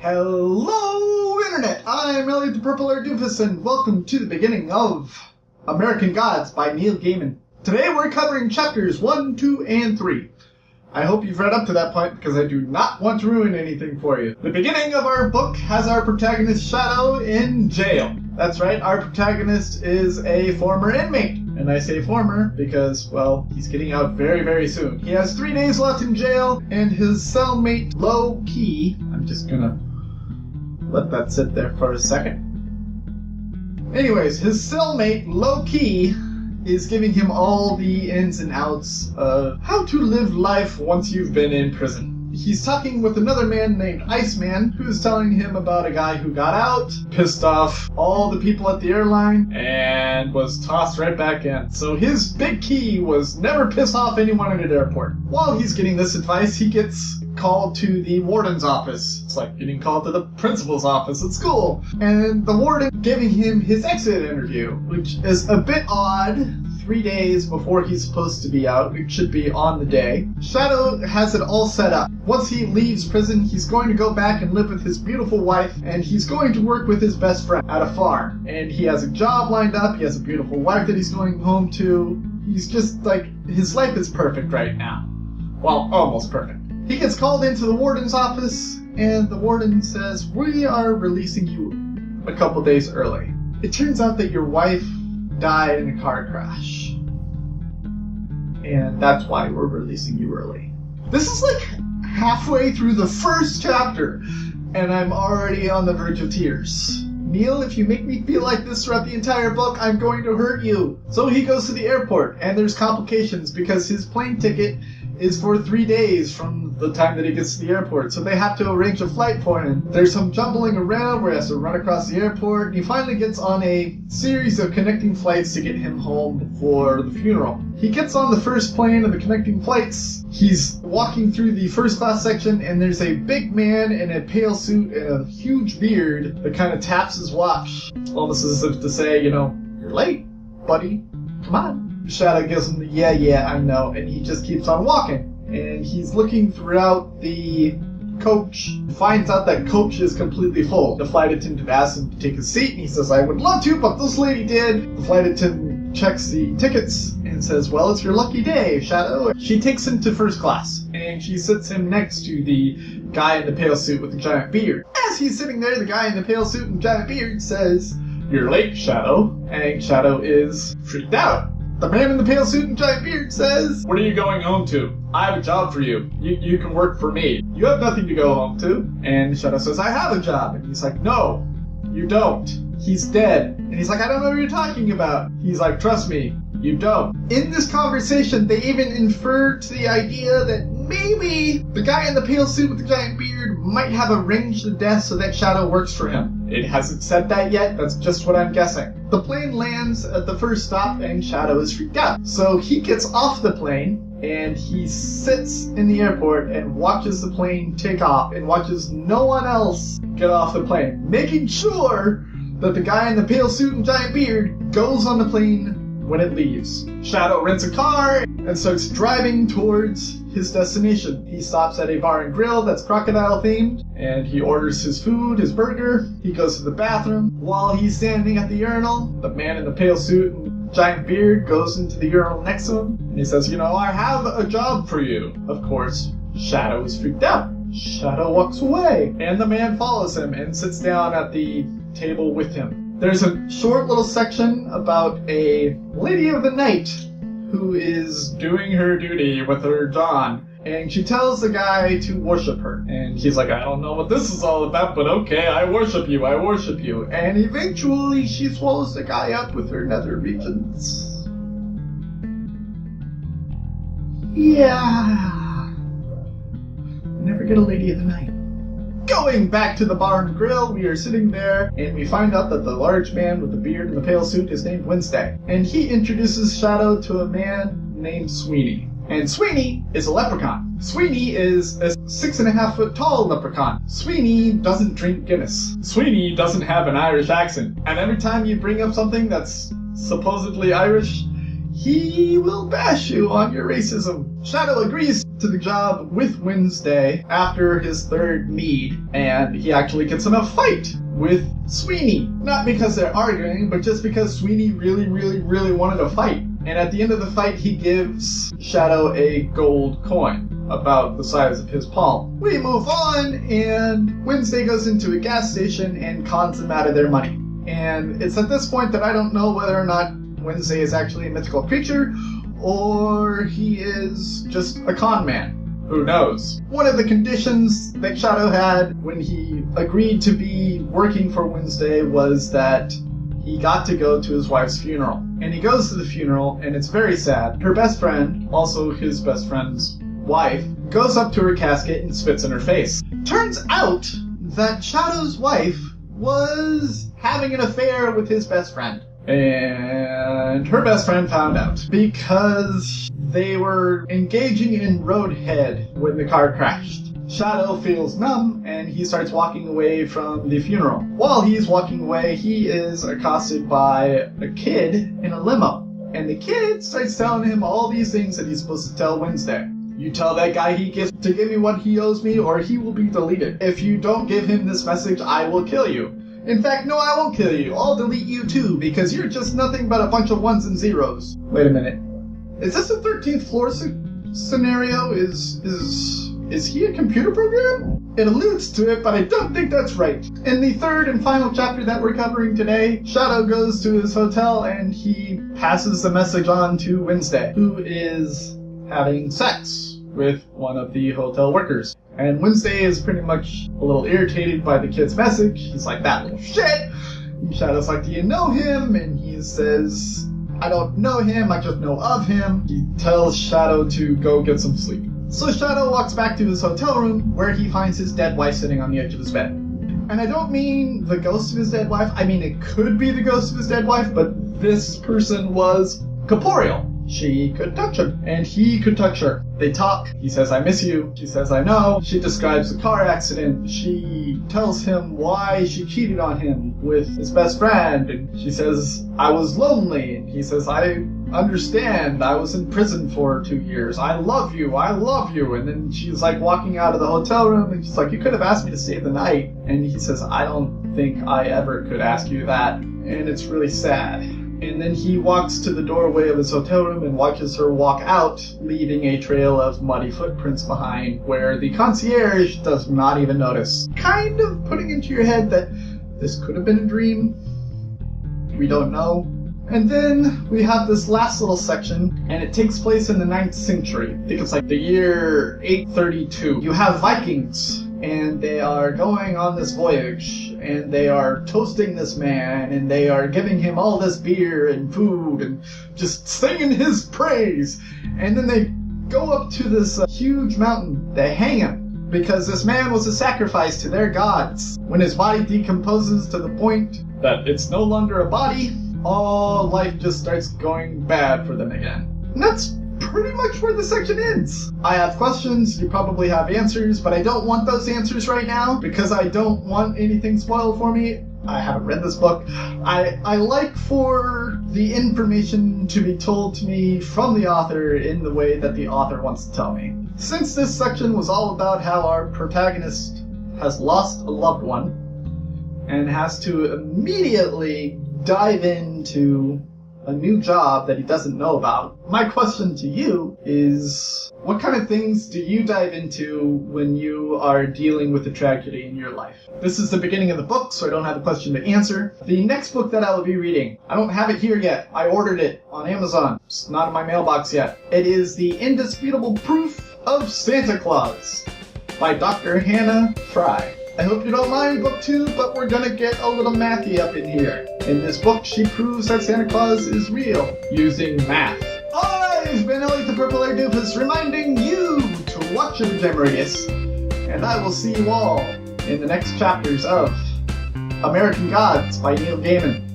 Hello, Internet! I'm Elliot the Purple Air Doofus, and welcome to the beginning of American Gods by Neil Gaiman. Today we're covering chapters 1, 2, and 3. I hope you've read up to that point because I do not want to ruin anything for you. The beginning of our book has our protagonist Shadow in jail. That's right, our protagonist is a former inmate. And I say former because, well, he's getting out very, very soon. He has 3 days left in jail, and his cellmate, low-key, I'm just gonna let that sit there for a second. Anyways, his cellmate, low-key, is giving him all the ins and outs of how to live life once you've been in prison. He's talking with another man named Iceman, who's telling him about a guy who got out, pissed off all the people at the airline, and was tossed right back in. So his big key was never piss off anyone at an airport. While he's getting this advice, he gets called to the warden's office. It's like getting called to the principal's office at school. And the warden giving him his exit interview, which is a bit odd. 3 days before he's supposed to be out. It should be on the day. Shadow has it all set up. Once he leaves prison, he's going to go back and live with his beautiful wife, and he's going to work with his best friend at a farm. And he has a job lined up, he has a beautiful wife that he's going home to. He's just like, his life is perfect right now. Well, almost perfect. He gets called into the warden's office, and the warden says, "We are releasing you a couple days early. It turns out that your wife died in a car crash, and that's why we're releasing you early." This is like halfway through the first chapter, and I'm already on the verge of tears. Neil, if you make me feel like this throughout the entire book, I'm going to hurt you. So he goes to the airport, and there's complications because his plane ticket is for 3 days from the time that he gets to the airport. So they have to arrange a flight for him. There's some jumbling around where he has to run across the airport. And he finally gets on a series of connecting flights to get him home for the funeral. He gets on the first plane of the connecting flights. He's walking through the first class section, and there's a big man in a pale suit and a huge beard that kind of taps his watch, almost as if to say, you know, "You're late, buddy. Come on." Shadow gives him the yeah, I know, and he just keeps on walking. And he's looking throughout the coach, finds out that coach is completely full. The flight attendant asks him to take a seat, and he says, "I would love to, but this lady did." The flight attendant checks the tickets and says, "Well, it's your lucky day, Shadow." She takes him to first class, and she sits him next to the guy in the pale suit with the giant beard. As he's sitting there, the guy in the pale suit and giant beard says, "You're late, Shadow." And Shadow is freaked out. The man in the pale suit and giant beard says, "What are you going home to? I have a job for you. You can work for me. You have nothing to go home to." And Shadow says, "I have a job." And he's like, "No, you don't. He's dead." And he's like, "I don't know what you're talking about." He's like, "Trust me, you don't." In this conversation, they even infer to the idea that maybe the guy in the pale suit with the giant beard might have arranged the death so that Shadow works for him. It hasn't said that yet, that's just what I'm guessing. The plane lands at the first stop, and Shadow is freaked out. So he gets off the plane, and he sits in the airport and watches the plane take off, and watches no one else get off the plane, making sure that the guy in the pale suit and giant beard goes on the plane when it leaves. Shadow rents a car and starts driving towards his destination. He stops at a bar and grill that's crocodile themed, and he orders his food, his burger. He goes to the bathroom. While he's standing at the urinal, the man in the pale suit and giant beard goes into the urinal next to him, and he says, "You know, I have a job for you." Of course, Shadow is freaked out. Shadow walks away, and the man follows him and sits down at the table with him. There's a short little section about a lady of the night who is doing her duty with her John, and she tells the guy to worship her. And he's like, "I don't know what this is all about, but okay, I worship you, I worship you." And eventually she swallows the guy up with her nether regions. Yeah. Never get a lady of the night. Going back to the bar and grill, we are sitting there, and we find out that the large man with the beard and the pale suit is named Wednesday. And he introduces Shadow to a man named Sweeney. And Sweeney is a leprechaun. Sweeney is a 6.5 foot tall leprechaun. Sweeney doesn't drink Guinness. Sweeney doesn't have an Irish accent. And every time you bring up something that's supposedly Irish, he will bash you on your racism. Shadow agrees to the job with Wednesday after his third mead, and he actually gets in a fight with Sweeney. Not because they're arguing, but just because Sweeney really wanted to fight. And at the end of the fight, he gives Shadow a gold coin, about the size of his palm. We move on, and Wednesday goes into a gas station and cons them out of their money. And it's at this point that I don't know whether or not Wednesday is actually a mythical creature, or he is just a con man. Who knows? One of the conditions that Shadow had when he agreed to be working for Wednesday was that he got to go to his wife's funeral. And he goes to the funeral, and it's very sad. Her best friend, also his best friend's wife, goes up to her casket and spits in her face. Turns out that Shadow's wife was having an affair with his best friend. And her best friend found out because they were engaging in roadhead when the car crashed. Shadow feels numb, and he starts walking away from the funeral. While he's walking away, he is accosted by a kid in a limo. And the kid starts telling him all these things that he's supposed to tell Wednesday. You tell that guy he gets to give me what he owes me, or he will be deleted. If you don't give him this message, I will kill you. In fact, no, I won't kill you. I'll delete you too, because you're just nothing but a bunch of ones and zeros. Wait a minute. Is this a 13th floor scenario? Is he a computer program? It alludes to it, but I don't think that's right. In the third and final chapter that we're covering today, Shadow goes to his hotel and he passes the message on to Wednesday, who is having sex with one of the hotel workers. And Wednesday is pretty much a little irritated by the kid's message. He's like, that little shit! And Shadow's like, do you know him? And he says, I don't know him, I just know of him. He tells Shadow to go get some sleep. So Shadow walks back to his hotel room, where he finds his dead wife sitting on the edge of his bed. And I don't mean the ghost of his dead wife, I mean it could be the ghost of his dead wife, but this person was corporeal. She could touch him, and he could touch her. They talk. He says, I miss you. She says, I know. She describes the car accident. She tells him why she cheated on him with his best friend. And she says, I was lonely. And he says, I understand. I was in prison for 2 years. I love you. I love you. And then she's like walking out of the hotel room, and she's like, you could have asked me to stay the night. And he says, I don't think I ever could ask you that. And it's really sad. And then he walks to the doorway of his hotel room and watches her walk out, leaving a trail of muddy footprints behind, where the concierge does not even notice. Kind of putting into your head that this could have been a dream. We don't know. And then we have this last little section, and it takes place in the 9th century. I think it's like the year 832. You have Vikings, and they are going on this voyage, and they are toasting this man, and they are giving him all this beer and food, and just singing his praise. And then they go up to this huge mountain. They hang him, because this man was a sacrifice to their gods. When his body decomposes to the point that it's no longer a body, all life just starts going bad for them again. And that's pretty much where the section ends. I have questions, you probably have answers, but I don't want those answers right now because I don't want anything spoiled for me. I haven't read this book. I like for the information to be told to me from the author in the way that the author wants to tell me. Since this section was all about how our protagonist has lost a loved one and has to immediately dive into a new job that he doesn't know about, my question to you is, what kind of things do you dive into when you are dealing with a tragedy in your life? This is the beginning of the book, so I don't have a question to answer. The next book that I will be reading, I don't have it here yet. I ordered it on Amazon. It's not in my mailbox yet. It is The Indisputable Proof of Santa Claus by Dr. Hannah Fry. I hope you don't mind book 2, but we're gonna get a little mathy up in here. In this book, she proves that Santa Claus is real, using math. I've been Elliot the Purple Air Doofus, reminding you to watch your Gemarius, and I will see you all in the next chapters of American Gods by Neil Gaiman.